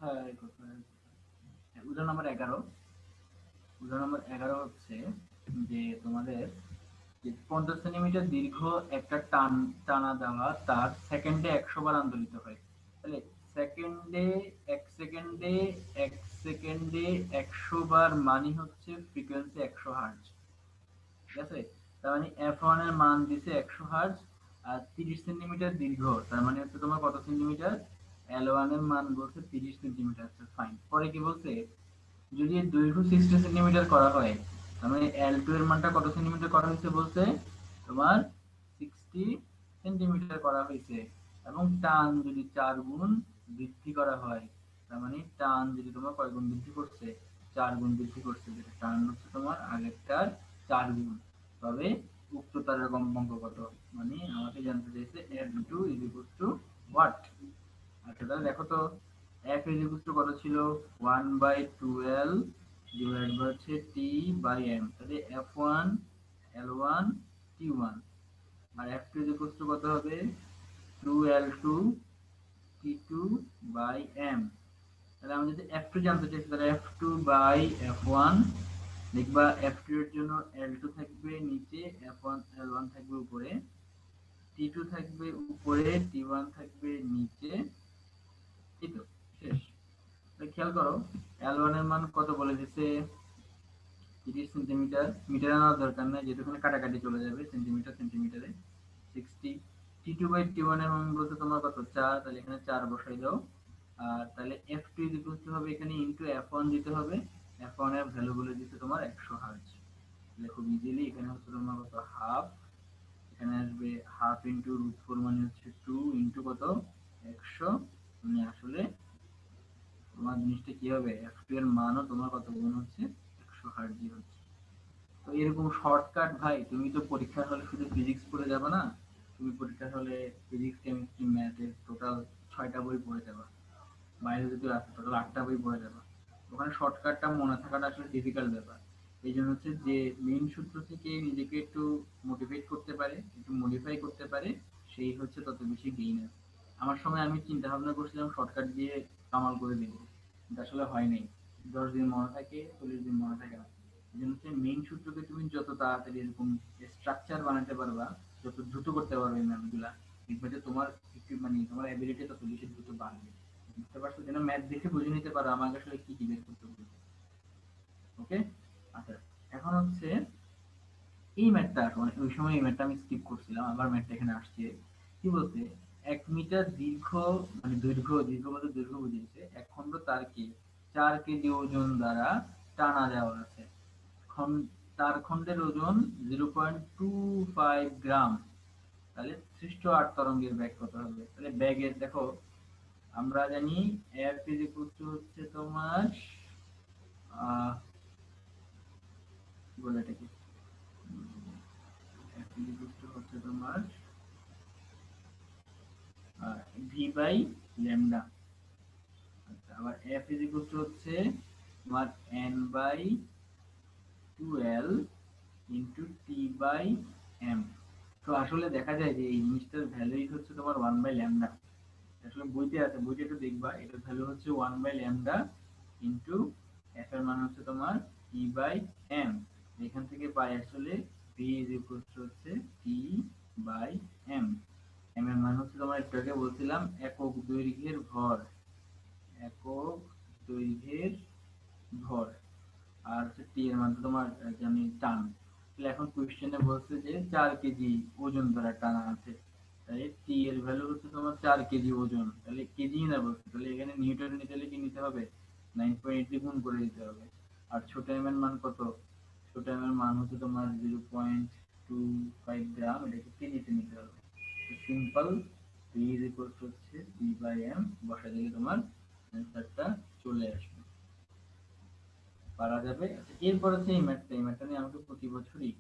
কোথায় কোথায় উদাহরণ নম্বর 11। উদাহরণ নম্বর 11 হচ্ছে যে তোমাদের যে 50 সেন্টিমিটার দীর্ঘ একটা টানা দেওয়া তার সেকেন্ডে 100 বার আন্দোলিত হয়। তাহলে সেকেন্ডে সেকেন্ডে 1 সেকেন্ডে 100 বার মানে হচ্ছে ফ্রিকোয়েন্সি 100 হার্জ। ঠিক আছে? তার মানে F1 এর মান দিছে 100 হার্জ, আর 30 সেন্টিমিটার দীর্ঘ, তার মানে হচ্ছে তোমার কত সেন্টিমিটার? L1 এর মান বলছে 30 সেন্টিমিটার। আচ্ছা ফাইন। পরে কি বলছে, যদি এর দৈর্ঘ্য 60 সেন্টিমিটার করা হয়, তার মানে L2 এর মানটা কত সেন্টিমিটার করা হয়েছে বলছে তোমার 60 সেন্টিমিটার করা হয়েছে। এবং টান যদি 4 গুণ বৃদ্ধি করা হয়, তার মানে টান যদি তোমার কয় গুণ বৃদ্ধি করছে? 4 গুণ বৃদ্ধি করছে, যেটা টান হচ্ছে তোমার আগেরটার 4 গুণ। তবে উক্ত তারের কম্পাঙ্ক কত? মানে আমাকে জানতে চাইছে F2 is equal to what. আচ্ছা তাহলে দেখো তো, f ইজ ইকুয়াল টু কত ছিল? 1/12 ডিভাইড বাই হচ্ছে t বাই m। তাহলে f1 l1 t1, R f2 is equal to কত হবে? 2l2 t2 by m। তাহলে আমি যদি f2 জানতে চাই, তাহলে f2 বাই f1 লিখবা। f2 এর জন্য l2 থাকবে নিচে, f1 l1 থাকবে উপরে, t2 থাকবে উপরে, t1 থাকবে নিচে। এই তো শেষ। খেয়াল করো, L1 এর মান কত বলে দিছে? 30 সেন্টিমিটার। মিটারে নেওয়ার দরকার নাই, যেহেতু এখানে কাটাকাটি চলে যাবে, সেন্টিমিটার সেন্টিমিটারে 60। T2/T1 এর মান বলতে তোমার কত? 4, তাহলে এখানে 4 বসাই দাও। আর তাহলে F2 ইকুয়াল টু হবে এখানে ইনটু F1 দিতে হবে। F1 এর ভ্যালু বলে দিতে তোমার 100 হার্জ। তাহলে খুব ইজিলি এখানে হচ্ছে তোমার কত? হাফ। এখানে আসবে হাফ ইনটু √4 মানে হচ্ছে 2 ইনটু কত? 100। মানে আসলে তোমার জিনিসটা কি হবে? F2 এর মানও তোমার কত গুণ হচ্ছে? 100 হার্টজই হচ্ছে। তো এরকম শর্টকাট ভাই, তুমি তো পরীক্ষার হলে শুধু ফিজিক্স পড়ে যাবে না, তুমি পরীক্ষার হলে ফিজিক্স কেমিস্ট্রি ম্যাথের টোটাল 6টা বই পড়ে যাবা। বায়োলজিতে আছে টোটাল 8টা বই পড়ে যাবা। ওখানে শর্টকাটটা মনে থাকাটা আসলে ডিফিকাল্ট ব্যাপার। এই জন্য হচ্ছে যে মেইন সূত্র থেকে নিজেকে একটু মোটিভেট করতে পারে, একটু মডিফাই করতে পারে, সেই হচ্ছে তত বেশি গেইনার। আমার সময় আমি চিন্তা ভাবনা করছিলাম শর্টকাট দিয়ে কামাল করে দিব, কিন্তু আসলে হয় নাই। 10 দিন মনে থাকে, 40 দিন মনে থাকে না। এই জন্য হচ্ছে মেইন সূত্রকে তুমি যত তাড়াতাড়ি এরকম স্ট্রাকচার বানাতে পারবা, যত দ্রুত করতে পারবে ম্যাথগুলা, দেখবে যে তোমার একটু মানে তোমার অ্যাবিলিটি তত বেশি দ্রুত বাড়বে। বুঝতে পারছো? যেন ম্যাথ দেখে বুঝে নিতে পারো আমাকে আসলে কি কি বের করতে হবে। ওকে। আচ্ছা, এখন হচ্ছে এই ম্যাথটা, মানে ওই সময় এই ম্যাথটা আমি স্কিপ করছিলাম, আবার ম্যাথটা এখানে আসছে। কি বলছে? 1 মিটার দীর্ঘ, মানে দৈর্ঘ্য, দীর্ঘ বলতে দৈর্ঘ্য বুঝিয়েছে, এক খণ্ড তারকে 4 কেজি ওজন দ্বারা টানা দেওয়া আছে। তার খণ্ডের ওজন 0.25 গ্রাম। তাহলে সৃষ্ট 8 তরঙ্গের ব্যাগ কত হবে? তাহলে ব্যাগের দেখো, আমরা জানি F ইজ ইকুয়াল টু হচ্ছে তোমার কি বলে এটাকে, F ইজ ইকুয়াল টু হচ্ছে তোমার ভি বাই ল্যামডা। আচ্ছা, আবার F ইজ ইকুয়াল টু হচ্ছে তোমার n by 12 into T by M. তো আসলে দেখা যায় যে এই জিনিসটার ভ্যালুই হচ্ছে তোমার 1/λ। আসলে বইতে আছে, বইটা একটু দেখবা, এটার ভ্যালু হচ্ছে 1/λ ইন্টু এফ এর মান হচ্ছে তোমার টি বাই এম। এখান থেকে পাই আসলে ভি ইজ ইকুয়াল টু হচ্ছে টি বাই এম। এম এর মান হচ্ছে তোমার একটু আগে বলছিলাম একক দৈর্ঘ্যের ভর, একক দৈর্ঘ্যের ভর। আর হচ্ছে টি এর মান তো তোমার জানি টান। তাহলে এখন কোশ্চেনে বলছে যে 4 কেজি ওজন দ্বারা টানা আছে, তাই টি এর ভ্যালু হচ্ছে তোমার 4 কেজি ওজন, তাহলে কেজি না বলছে, তাহলে এখানে নিউটন নিতে হলে কি নিতে হবে? 9.8 দিয়ে গুণ করে দিতে হবে। আর ছোট এম এর মান কত? ছোট এম এর মান হচ্ছে তোমার 0.25 গ্রাম, এটাকে কেজিতে নিতে হবে। Simple, P is equal to হচ্ছে পি বাই এম বসা দিলে তোমার অ্যান্সারটা চলে আসবে, পারা যাবে। আচ্ছা, এরপর হচ্ছে এই ম্যাথটা, এই ম্যাথটা নিয়ে আমাকে প্রতি বছরই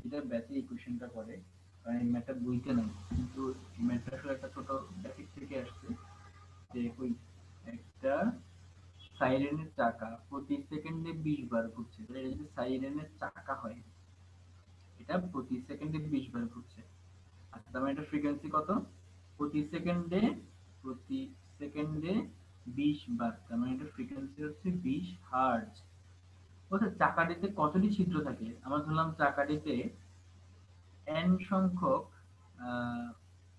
এটা ব্যাচে ইকুয়েশনটা করে, কারণ এই ম্যাথটা বইতে নাই, কিন্তু এই ম্যাথটা আসলে একটা ছোট বেসিক থেকে আসছে। যে ওই একটা সাইরেনের চাকা প্রতি সেকেন্ডে 20 বার ঘুরছে, তাহলে এটা যদি সাইরেনের চাকা হয়, এটা প্রতি সেকেন্ডে 20 বার ঘুরছে। আচ্ছা তার মানে এটা ফ্রিকোয়েন্সি কত? প্রতি সেকেন্ডে, প্রতি সেকেন্ডে 20 বার, তার মানে এটা ফ্রিকোয়েন্সি হচ্ছে 20 হার্টজ। অর্থাৎ চাকাটিতে কতটি ছিদ্র থাকে? আমরা ধরলাম চাকাটিতে n সংখ্যক আহ,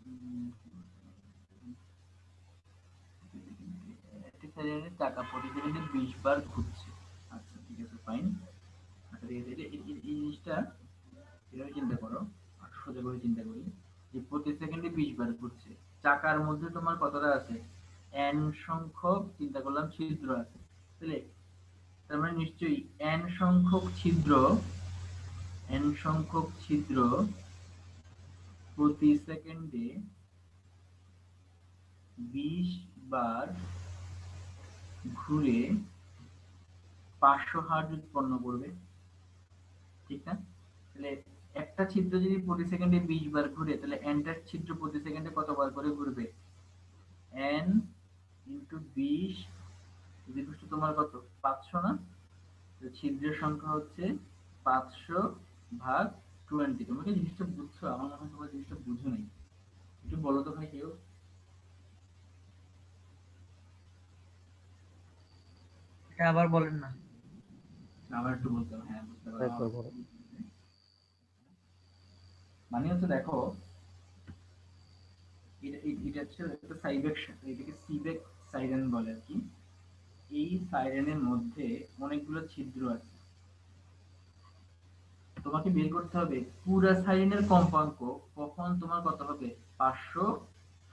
উম, একটি সাইকেলের চাকা প্রতি সেকেন্ডে 20 বার ঘুরছে। আচ্ছা ঠিক আছে, ফাইন। আচ্ছা ঠিক আছে, এই জিনিসটা এভাবে চিন্তা করো, সোজা করে চিন্তা করি, যে প্রতি সেকেন্ডে 20 বার ঘুরছে, চাকার মধ্যে তোমার কতটা আছে? n সংখ্যক, চিন্তা করলাম, ছিদ্র আছে। তাহলে তার মানে নিশ্চয়ই n সংখ্যক ছিদ্র প্রতি সেকেন্ডে 20 বার ঘুরে 500 হার্জ উৎপন্ন করবে, ঠিক না? তাহলে একটা ছিদ্র যদি প্রতি সেকেন্ডে 20 বার ঘুরে, তাহলে nটা ছিদ্র প্রতি সেকেন্ডে কতবার করে ঘুরবে? n ইনটু 20 ইকুয়াল টু তোমার কত? 500 না? তো ছিদ্রের সংখ্যা হচ্ছে 500 ভাগ 20। তোমরা কি জিনিসটা বুঝছো? আমার মনে হয় তোমরা জিনিসটা বুঝো নাই। একটু বলো তো ভাই কেউ। এটা আবার বলেন না। আবার একটু বলতে হবে, হ্যাঁ বুঝতে পারো একবার বলো। মানে হচ্ছে দেখো, এটা হচ্ছে একটা সাইবেক, এটাকে সিবেক সাইরেন বলে আর কি। এই সাইরেনের মধ্যে অনেকগুলো ছিদ্র আছে। তোমাকে বের করতে হবে পুরা সাইরেনের কম্পাঙ্ক কখন তোমার কত হবে? 500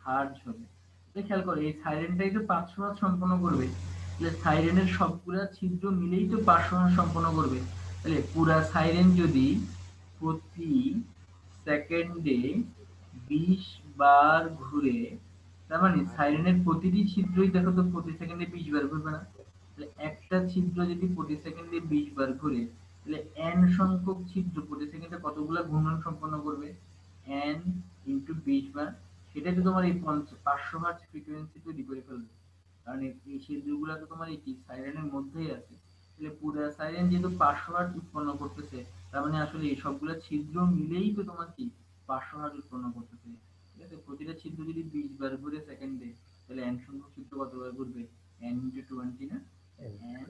হার্জ হবে। তো খেয়াল করো, এই সাইরেনটাই তো 500 হার্জ সম্পন্ন করবে, তাহলে সাইরেনের সবগুলা ছিদ্র মিলেই তো 500 হার্জ সম্পন্ন করবে। তাহলে পুরা সাইরেন যদি প্রতি সেকেন্ডে 20 বার ঘুরে, তার মানে সাইরেনের প্রতিটি ছিদ্রই দেখো তো প্রতি সেকেন্ডে 20 বার ঘুরবে না? তাহলে একটা ছিদ্র যদি প্রতি সেকেন্ডে 20 বার ঘুরে, তাহলে n সংখ্যক ছিদ্র প্রতি সেকেন্ডে কতগুলো ঘূর্ণন সম্পন্ন করবে? n ইনটু 20 বার। সেটাই তো তোমার এই 500 হার্জ ফ্রিকোয়েন্সি তৈরি করে ফেলবে। কারণ এই ছিদ্রগুলো তো তোমার এই সাইরেনের মধ্যেই আছে। তাহলে পুরো সাইরেন যেহেতু 500 হার্জ উৎপন্ন করতেছে, তার মানে আসলে এই সবগুলো ছিদ্র মিলেই তো তোমার কি 500 হার্জ উৎপন্ন করতেছে। ঠিক আছে, প্রতিটা ছিদ্র যদি 20 বার ঘুরে সেকেন্ডে, তাহলে n সংখ্যক ছিদ্র কতবার ঘুরবে? n ইনটু 20 না? n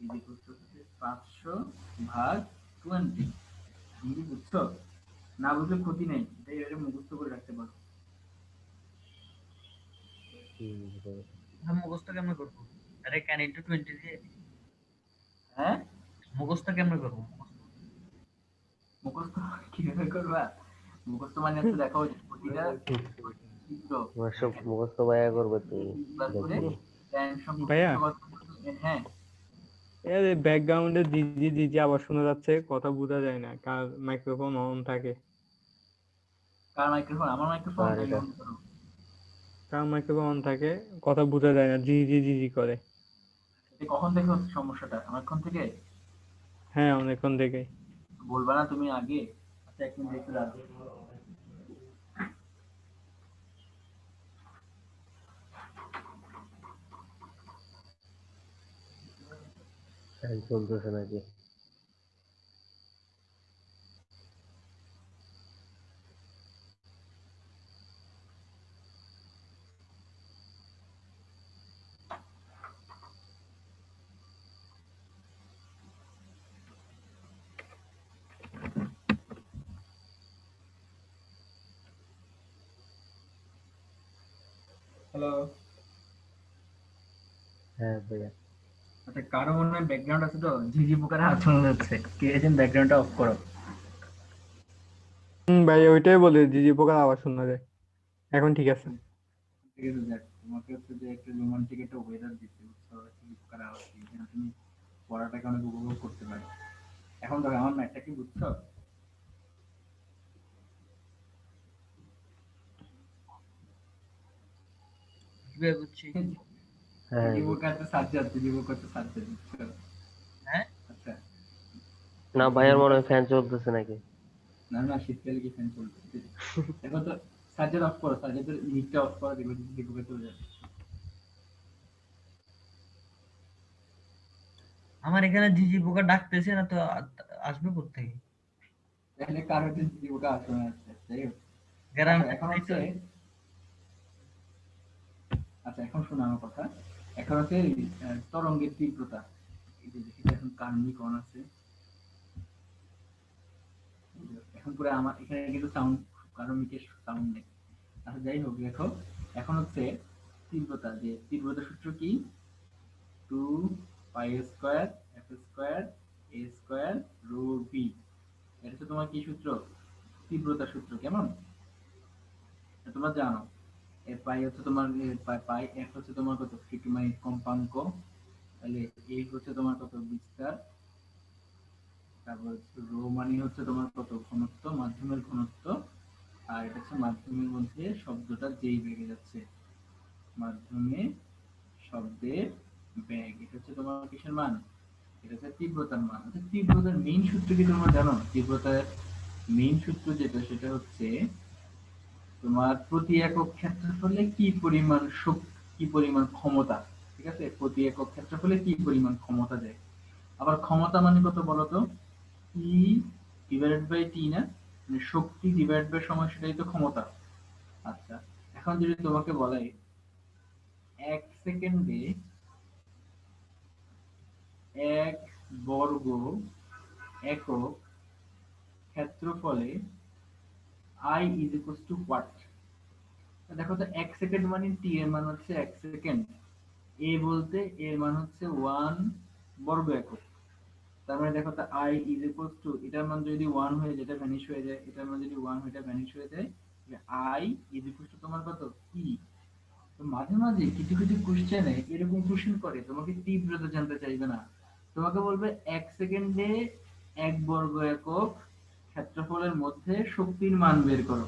ইজ ইকুয়াল টু 500 ভাগ 20। তুমি কি বুঝছো? না বুঝলে ক্ষতি নেই, এটাই এবারে মুখস্থ করে রাখতে পারো। বুঝতে পেরেছি। মুখস্থ কেমনে করবো? আরে ক্যান ইন্টু 20 দিয়ে হ্যাঁ, মুখস্থ কেমনে করবো? মুখস্থ কিভাবে করবা? মুখস্থ মানে হচ্ছে দেখো, যে প্রতিটা ছিদ্র তোমার সব মুখস্থ ভাইয়া করবে তুমি, 20 বার করে দেখবো। n সংখ্যক ভাইয়া, ছিদ্র কত? হ্যাঁ, এর ব্যাকগ্রাউন্ডে জিজি জিজি আওয়াজ শোনা যাচ্ছে, কথা বোঝা যায় না, কার মাইক্রোফোন অন থাকে। কার মাইক্রোফোন? আমার মাইক্রোফোন আর তাহলে এটা অন করো। কার মাইক্রোফোন অন থাকে, কথা বোঝা যায় না, জিজি জিজি করে। এটা কখন থেকে হচ্ছে সমস্যাটা? অনেকক্ষণ থেকে? হ্যাঁ, অনেকক্ষণ থেকে। বলবা না তুমি আগে? আচ্ছা এক মিনিট একটু দাঁড়াও। ফ্যান চলতেছে নাকি? হ্যালো। হ্যাঁ ভাইয়া। আচ্ছা, কারো মনে হয় ব্যাকগ্রাউন্ড আছে তো, ঝিঝি পোকার হাত শোনা যাচ্ছে, কে আছেন ব্যাকগ্রাউন্ডটা অফ করো। ভাই ওইটাই বলে, জিজি পোকার আওয়াজ শোনা যায়। এখন ঠিক আছে। ঠিক আছে, যাক, তোমাকে হচ্ছে যে একটা রোমান্টিক একটা ওয়েদার দিচ্ছে, বুঝছো? ঝিঝি পোকার আওয়াজ দিয়ে যেন তুমি পড়াটাকে অনেক উপভোগ করতে পারো। এখন দেখো আমার ম্যাটটা কি, বুঝছো? কিভাবে বুঝছি? হ্যাঁ ঝিঝি পোকা তো সাজ্জাদ, ঝিঝি পোকা তো সাজ্জাদ, বুঝছো? হ্যাঁ, আচ্ছা, না, ঝিঝি ভাইয়ার মনে পোকা, হয় ফ্যান চলতেছে নাকি? না না, শীতকালে কি ফ্যান চলছে? দেখো তো, সাজ্জাদ অফ করো, সাজ্জাদের মিটটা অফ করো, দেখো ঝিঝি পোকা চলে যাবে। আমার এখানে ঝিঝি পোকা ডাকতেছে না তো, আসবে কোত্থেকে? তাহলে কার হচ্ছে ঝিঝি পোকা আসবে না, আচ্ছা যাই হোক। আচ্ছা গ্রামে এখন নাই তো। হচ্ছে, আচ্ছা এখন শোনো আমার কথা। এখন হচ্ছে তরঙ্গের তীব্রতা। এই যে দেখি এখন কার্নিক অন আছে, এখন পুরো আমার এখানে কিন্তু সাউন্ড, কারণ মিকের সাউন্ড নেই। আচ্ছা যাই হোক, দেখো এখন হচ্ছে তীব্রতা, যে তীব্রতা সূত্র কি, 2 পাই স্কয়ার এফ স্কয়ার এ স্কয়ার রো বি। এটা হচ্ছে তোমার কি সূত্র, তীব্রতা সূত্র। কেমন, এটা তোমরা জানো। এ পাই হচ্ছে তোমার পাই, এফ হচ্ছে তোমার কত, ফ্রিকুয়েন্সি কম্পাঙ্ক, তাহলে এ হচ্ছে তোমার কত, বিস্তার, তারপর রো মানে হচ্ছে তোমার কত, ঘনত্ব, মাধ্যমের ঘনত্ব। আর এটা হচ্ছে মাধ্যমের মধ্যে শব্দটা যেই বেগে যাচ্ছে, মাধ্যমে শব্দের বেগ, এটা হচ্ছে তোমার কিসের মান, এটা হচ্ছে তীব্রতার মান। আচ্ছা তীব্রতার মেইন সূত্র কি তোমরা জানো? তীব্রতার মেইন সূত্র যেটা, সেটা হচ্ছে তোমার প্রতি একক ক্ষেত্রফলে কি পরিমাণ শক্তি, কি পরিমাণ ক্ষমতা। ঠিক আছে, প্রতি একক ক্ষেত্রফলে কি পরিমাণ ক্ষমতা দেয়। আবার ক্ষমতা মানে কত বলতো, ই ডিভাইডেড বাই টি না, মানে শক্তি ডিভাইড বাই সময়, সেটাই তো ক্ষমতা। আচ্ছা এখন যদি তোমাকে বলে 1 সেকেন্ডে 1 বর্গ একক ক্ষেত্রফলে I is equals to what? দেখো তো 1 সেকেন্ড মানে টি এর মান হচ্ছে 1 সেকেন্ড, এ বলতে এর মান হচ্ছে 1 বর্গ একক। তার মানে দেখো তো I is equals to, এটার মান যদি 1 হয়ে যায় এটা ভ্যানিশ হয়ে যায়, এটার মান যদি 1 হয়ে এটা ভ্যানিশ হয়ে যায়, I is equals to তোমার কত, E। তো মাঝে মাঝে কিছু কিছু কোশ্চেনে এরকম কোশ্চেন করে, তোমাকে তীব্রতা জানতে চাইবে না, তোমাকে বলবে 1 সেকেন্ডে 1 বর্গ একক ক্ষেত্রফলের মধ্যে শক্তির মান বের করো।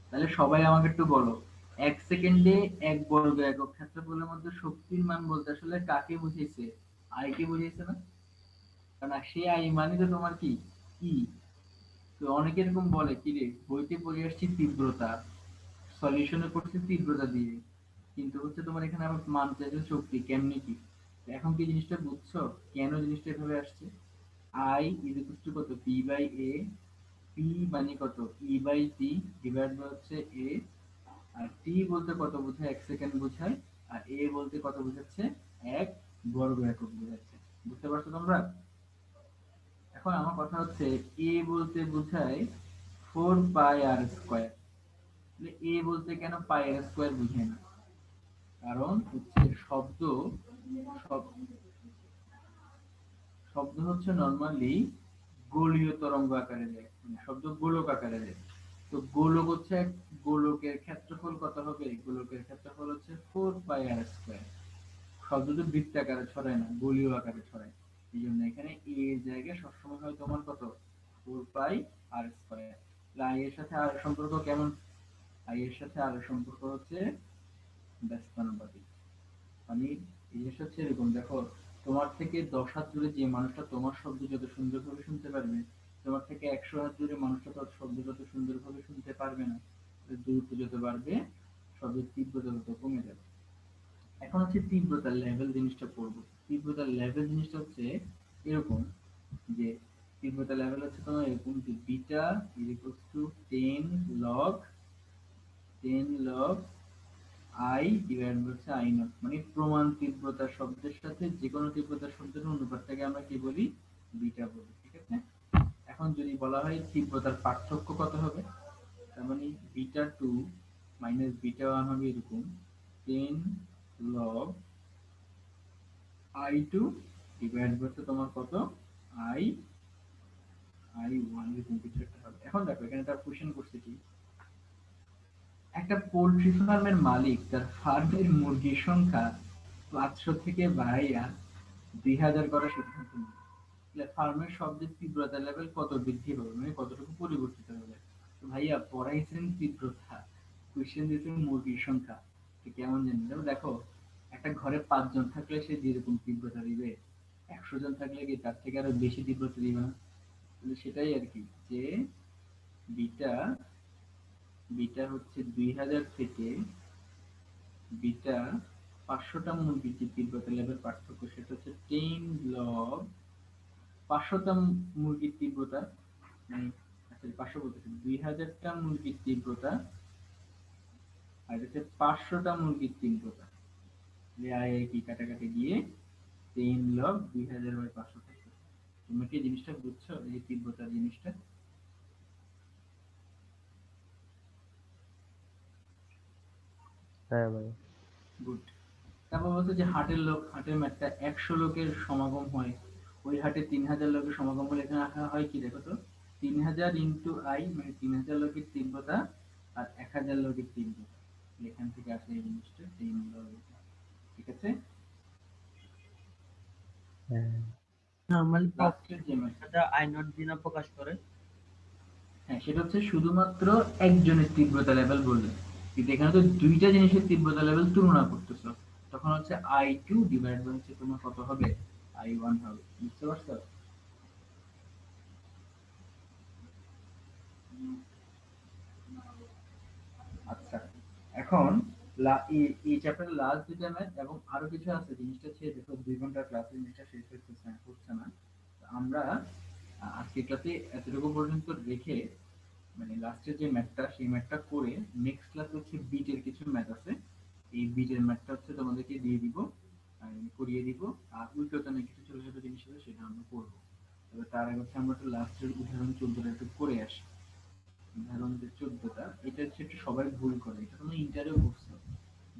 তাহলে সবাই আমাকে একটু বলো, 1 সেকেন্ডে 1 বর্গ একক ক্ষেত্রফলের মধ্যে শক্তির মান বলতে আসলে কাকে বুঝিয়েছে, আই কে বুঝিয়েছে না? কারণ সেই আই মানে তো তোমার কি, ই। তো অনেকে এরকম বলে কি রে, বইতে পড়ে আসছি তীব্রতা, সলিউশনে করছি তীব্রতা দিয়ে, কিন্তু হচ্ছে তোমার এখানে আমার মান চাইছে শক্তি, কেমনি কি। তো এখন কি জিনিসটা বুঝছো, কেন জিনিসটা এভাবে আসছে। আই ইজ ইকুয়াল টু কত, পি বাই এ, পি মানে কত, E by T divide by হচ্ছে এ, আর টি বলতে কত বোঝায়, 1 সেকেন্ড বোঝায়, আর এ বলতে কত বোঝাচ্ছে, 1 বর্গ একক বোঝাচ্ছে। বুঝতে পারছো তোমরা? এখন আমার কথা হচ্ছে, এ বলতে বোঝায় 4 পাই আর স্কয়ার, এ বলতে কেন পাই আর স্কয়ার বুঝে না, কারণ হচ্ছে শব্দ শব্দ হচ্ছে নরমালি গোলীয় তরঙ্গ আকারে যায়, মানে শব্দ গোলক আকারে যায়। তো গোলক হচ্ছে গোলকের ক্ষেত্রফল কত হবে, গোলকের ক্ষেত্রফল হচ্ছে 4 পাই আর স্কয়ার। শব্দ তো বৃত্তাকারে ছড়ায় না, গোলীয় আকারে ছড়ায়। এই জন্য এখানে এ এর জায়গায় সবসময় হয় তোমার কত, 4 পাই আর স্কয়ার। আই এর সাথে আর সম্পর্ক কেমন, আই এর সাথে আর সম্পর্ক হচ্ছে ব্যস্তানুপাতিক। মানে এই জিনিসটা হচ্ছে এরকম, দেখো তোমার থেকে 10 হাত দূরে যে মানুষটা তোমার শব্দ যত সুন্দরভাবে শুনতে পারবে, তোমার থেকে 100 হাত দূরে মানুষটা তার শব্দ যত সুন্দরভাবে শুনতে পারবে না। দূরত্ব যত বাড়বে শব্দের তীব্রতা তত কমে যাবে। এখন হচ্ছে তীব্রতার লেভেল জিনিসটা পড়বো। তীব্রতার লেভেল জিনিসটা হচ্ছে এরকম, যে তীব্রতা লেভেল হচ্ছে তোমার এরকম, যে beta is equals to 10 log I divide হচ্ছে আই নট, মানে প্রমাণ তীব্রতা শব্দের সাথে যে কোনো তীব্রতা শব্দের অনুপাতটাকে আমরা কি বলি, বিটা বলি। ঠিক আছে, এখন যদি বলা হয় তীব্রতার পার্থক্য কত হবে, তার মানে বিটা 2 মাইনাস বিটা 1 হবে এরকম, 10 log আই 2 ডিভাইড হচ্ছে তোমার কত, আই আই 1 এরকম কিছু একটা হবে। এখন দেখো এখানে তার কোশ্চেন করছে কি, একটা পোল্ট্রি ফার্মের মালিক তার ফার্মের মুরগির সংখ্যা 500 থেকে বাড়াইয়া 2000 করার সিদ্ধান্ত নিল। তাহলে ফার্মের শব্দের তীব্রতা লেভেল কত বৃদ্ধি হবে, মানে কতটুকু পরিবর্তিত হবে। তো ভাইয়া পড়াইছেন তীব্রতা, কোশ্চেন দিয়েছেন মুরগির সংখ্যা, তো কেমন জানি। দেখো একটা ঘরে 5 জন থাকলে সে যেরকম তীব্রতা দিবে, 100 জন থাকলে কি তার থেকে আরো বেশি তীব্রতা দিবে না? তাহলে সেটাই আর কি, যে বিটা বিটা হচ্ছে 2000 থেকে বিটা 500টা মুরগির যে তীব্রতা লেভেল পার্থক্য, সেটা হচ্ছে 10 log 500টা মুরগির তীব্রতা, মানে আসলে 500 বলতেছি, 2000টা মুরগির তীব্রতা আর হচ্ছে 500টা মুরগির তীব্রতা। কি কাটাকাটি গিয়ে 3 লগ 2000/500 থাকে। তুমি কি জিনিসটা বুঝছো, এই তীব্রতার জিনিসটা? হ্যাঁ ভাইয়া। গুড। তারপর বলছে যে হাটের ম্যাটটা 100 লোকের সমাগম হয়, ওই হাটে 3000 লোকের সমাগম হলে এখানে হয় কি দেখো তো, 3000 ইন্টু আই মানে 3000 লোকের তীব্রতা আর 1000 লোকের তীব্রতা, এখান থেকে আসে এই জিনিসটা 3 লগ। ঠিক আছে। হ্যাঁ নরমালি লাস্টের যে ম্যাথ, প্রক্রিয়াটা আই নট দিয়ে না প্রকাশ করে। হ্যাঁ সেটা হচ্ছে শুধুমাত্র একজনের তীব্রতা লেভেল বললে, কিন্তু এখানে তো দুইটা জিনিসের তীব্রতা লেভেল তুলনা করতেছো, তখন হচ্ছে I2 ডিভাইড বাই হচ্ছে তোমার কত হবে, I1 হবে। বুঝতে পারছো? আচ্ছা, এখন এই চ্যাপ্টারের লাস্ট দুইটা ম্যাথ এবং আরো কিছু আছে, জিনিসটা হচ্ছে দেখো 2 ঘন্টার ক্লাসে জিনিসটা শেষ হচ্ছে না। তো আমরা আজকে ক্লাসে এতটুকু পর্যন্ত রেখে, মানে লাস্টের যে ম্যাথটা সেই ম্যাথটা করে নেক্সট ক্লাস হচ্ছে বিটের কিছু ম্যাথ আছে, এই বিটের ম্যাথটা হচ্ছে তোমাদেরকে দিয়ে দিব, করিয়ে দিব। আর উল্টোতনে কিছু ছোট ছোট জিনিস আছে সেটা আমরা করবো। তবে তার আগে হচ্ছে আমরা একটু লাস্টের উদাহরণ 14টা একটু করে আসি। উদাহরণ যে 14টা, এটা হচ্ছে একটু সবাই ভুল করে, এটা তোমরা ইন্টারভিউ করছো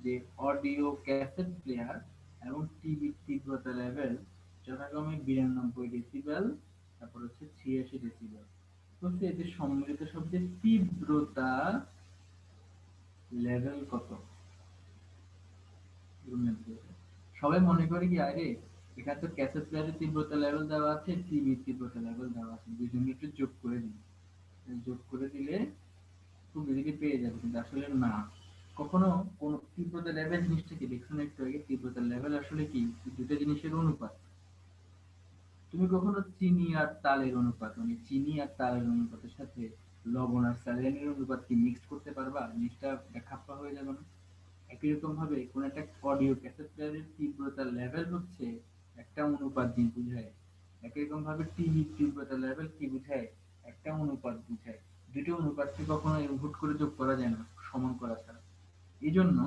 যে অডিও ক্যাসেট প্লেয়ার এবং টিভি তীব্রতা লেভেল যথাক্রমে 92 ডেসিবেল, তারপর হচ্ছে 86 ডেসিবেল। তো এদের সম্মিলিত শব্দের তীব্রতা লেভেল কত? সবাই মনে করে কি আরে এখানে তো ক্যাসেট প্লেয়ারের তীব্রতা লেভেল দেওয়া আছে, টিভির তীব্রতা লেভেল দেওয়া আছে, দুইজনে একটু যোগ করে দিই, যোগ করে দিলে খুব ইজিলি পেয়ে যাবে। কিন্তু আসলে না, কখনো কোন তীব্রতা লেভেল জিনিসটা কি দেখছো না একটু আগে, তীব্রতা লেভেল আসলে কি দুটো জিনিসের অনুপাত। তুমি কখনো চিনি আর তালের অনুপাত, মানে চিনি আর তালের অনুপাতের সাথে লবণ আর স্যালাইনের অনুপাত কি মিক্সড করতে পারবা? জিনিসটা খাপ্পা হয়ে যাবে না? একই রকম ভাবে কোন একটা অডিও ক্যাসেট প্লেয়ারের তীব্রতা লেভেল হচ্ছে একটা অনুপাত দিয়ে বোঝায়, একই রকম ভাবে টিভির তীব্রতা লেভেল কি বোঝায়, একটা অনুপাত বোঝায়। দুটো অনুপাতকে কখনো হুট করে যোগ করা যায় না সমান করা ছাড়া। এই জন্য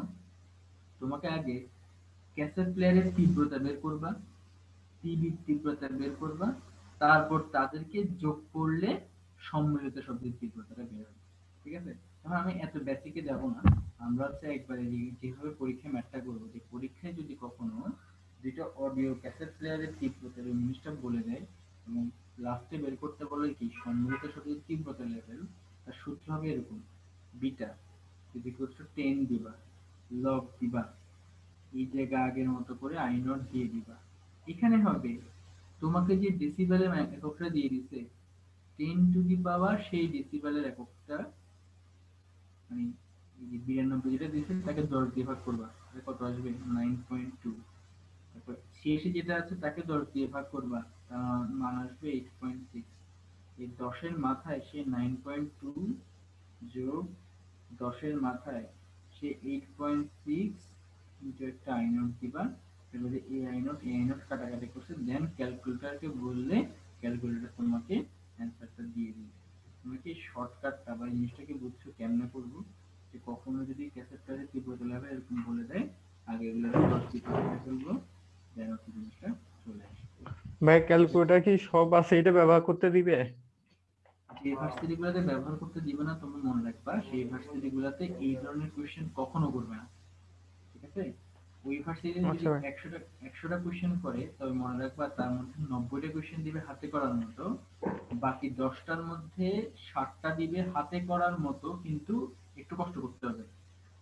তোমাকে আগে ক্যাসেট প্লেয়ারের তীব্রতা বের করবা, টিভির তীব্রতা বের করবা, তারপর তাদেরকে যোগ করলে সম্মিলিত শব্দের তীব্রতাটা বের হবে। ঠিক আছে। এখন আমি এত বেসিকে যাব না, আমরা হচ্ছে একবারে যেভাবে পরীক্ষা ম্যাথটা করবো, যে পরীক্ষায় যদি কখনো দুইটা অডিও ক্যাসেট প্লেয়ারের তীব্রতার জিনিসটা বলে দেয় এবং লাস্টে বের করতে বলে কি সম্মিলিত শব্দের তীব্রতা লেভেল, তার সূত্র হবে এরকম, বিটা যদি করছো 10 দিবা, লগ দিবা, এই জায়গা আগের মতো করে আই নট দিয়ে দিবা। এখানে হবে তোমাকে যে ডেসিবেলের এককটা দিয়ে দিছে 10 টু দি পাওয়ার সেই ডেসিবেলের এককটা, মানে এই যে 92 যেটা দিছে তাকে 10 দিয়ে ভাগ করবা, তাহলে কত আসবে 9.2। তারপর শেষে যেটা আছে তাকে 10 দিয়ে ভাগ করবা, তার মান আসবে 8.6। এই 10 এর মাথায় সে 9.2 যোগ 10 এর মাথায় সে 8.6 ইনটু একটা আই নট দিবা, এবারে এই আই নট কাটাকাটি করছে, দেন ক্যালকুলেটরকে বললে ক্যালকুলেটর তোমাকে অ্যান্সারটা দিয়ে দিবে। তুমি কি শর্টকাটটা বা জিনিসটাকে বুঝছো কেমনে করবো, যে কখনো যদি ক্যাসেটটারে তীব্রতা লেভেল এরকম বলে দেয়, আগে এগুলো করে ফেলবো, দেন হচ্ছে জিনিসটা চলে আসবে। ভাই ক্যালকুলেটর কি সব আছে এটা ব্যবহার করতে দিবে? যে ভার্সিটি গুলোতে ব্যবহার করতে দিবে না তুমি মনে রাখবা, সেই ভার্সিটি গুলোতে এই ধরনের কোয়েশ্চেন কখনো করবে না। ঠিক আছে। ওই ভার্সিটি যদি আচ্ছা ভাই। 100টা কোয়েশ্চেন করে, তবে মনে রাখবা তার মধ্যে 90টা কোয়েশ্চেন দিবে হাতে করার মতো, বাকি 10টার মধ্যে 7টা দিবে হাতে করার মতো কিন্তু একটু কষ্ট করতে হবে,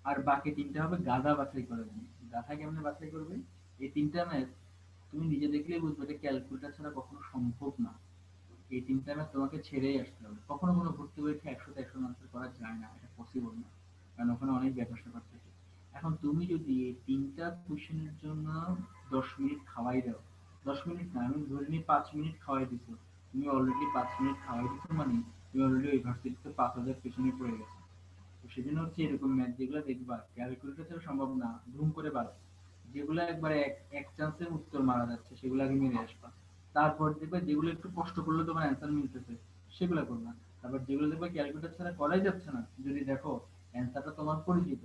আর বাকি 3টা হবে গাধা বাছাই করার জন্য। গাধা কেমনে বাছাই করবে, এই 3টা ম্যাথ তুমি নিজে দেখলেই বুঝবে যে ক্যালকুলেটর ছাড়া কখনো সম্ভব না। এই 3টা ম্যাথ তোমাকে ছেড়েই আসতে হবে। কখনো কোনো ভর্তি পরীক্ষা 100তে 100 আনসার করা যায় না, এটা পসিবল না, কারণ ওখানে অনেক ব্যাপার স্যাপার থাকে। এখন তুমি যদি এই 3টা কোশ্চেনের জন্য 10 মিনিট খাওয়াই দাও, 10 মিনিট না আমি ধরে নিই 5 মিনিট খাওয়াই দিছো, তুমি অলরেডি 5 মিনিট খাওয়াই দিছো মানে তুমি অলরেডি ওই ভার্সিটিতে 5000 পেছনে পড়ে গেছো। তো সেজন্য হচ্ছে এরকম ম্যাথ যেগুলো দেখবা ক্যালকুলেটর ছাড়া সম্ভব না, ধুম করে পারো, যেগুলো একবারে এক চান্সে উত্তর মারা যাচ্ছে সেগুলো আগে মেরে আসবা। তারপর দেখবে যেগুলো একটু কষ্ট করলে তোমার অ্যান্সার মিলতেছে সেগুলো করবা। তারপর যেগুলো দেখবে ক্যালকুলেটর ছাড়া করাই যাচ্ছে না, যদি দেখো অ্যান্সারটা তোমার পরিচিত,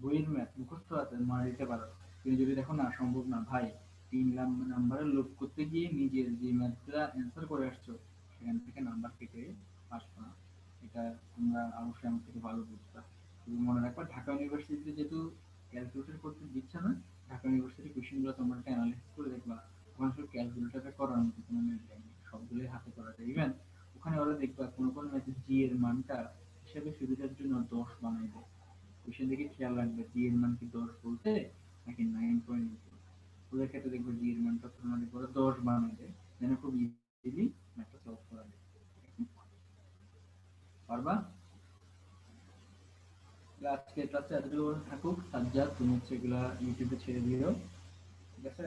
বইয়ের ম্যাথ মুখস্থ আছে, মনে দিতে পারো, তুমি যদি দেখো না সম্ভব না ভাই, 3 নাম্বারের লোড করতে গিয়ে নিজের যে ম্যাথটা অ্যান্সার করে আসছো সেখান থেকে নাম্বার কেটে আসবে না। এটা তোমরা অবশ্যই আমার থেকে ভালো বুঝবা। তুমি মনে রাখবা ঢাকা ইউনিভার্সিটিতে যেহেতু ক্যালকুলেটর করতে দিচ্ছে না, ঢাকা ইউনিভার্সিটি কোশ্চেনগুলো তোমরা একটা অ্যানালাইসিস করে দেখবা ওখানে শুধু ক্যালকুলেটরে করার মতো কোনো ম্যাথ নেই, সবগুলোই হাতে করা যায়। ইভেন ওখানে ওরা দেখবা কোনো কোনো ম্যাথে জি এর মানটা হিসাবে সুবিধার জন্য 10 বানাই দেয়। কোশ্চেন দেখে খেয়াল রাখবে জি এর মান কি 10 বলতে নাকি 9 ওদের ক্ষেত্রে দেখবে জি এর মানটা তোমাদের করে 10 বানাই দেয়, যেন খুব ইজিলি ম্যাথটা সলভ করা যায়। পারবা? তাহলে আজকে ক্লাসে এতটুকু থাকুক। সাজ্জাদ তুমি হচ্ছে এগুলা ইউটিউবে ছেড়ে দিও, ঠিক আছে?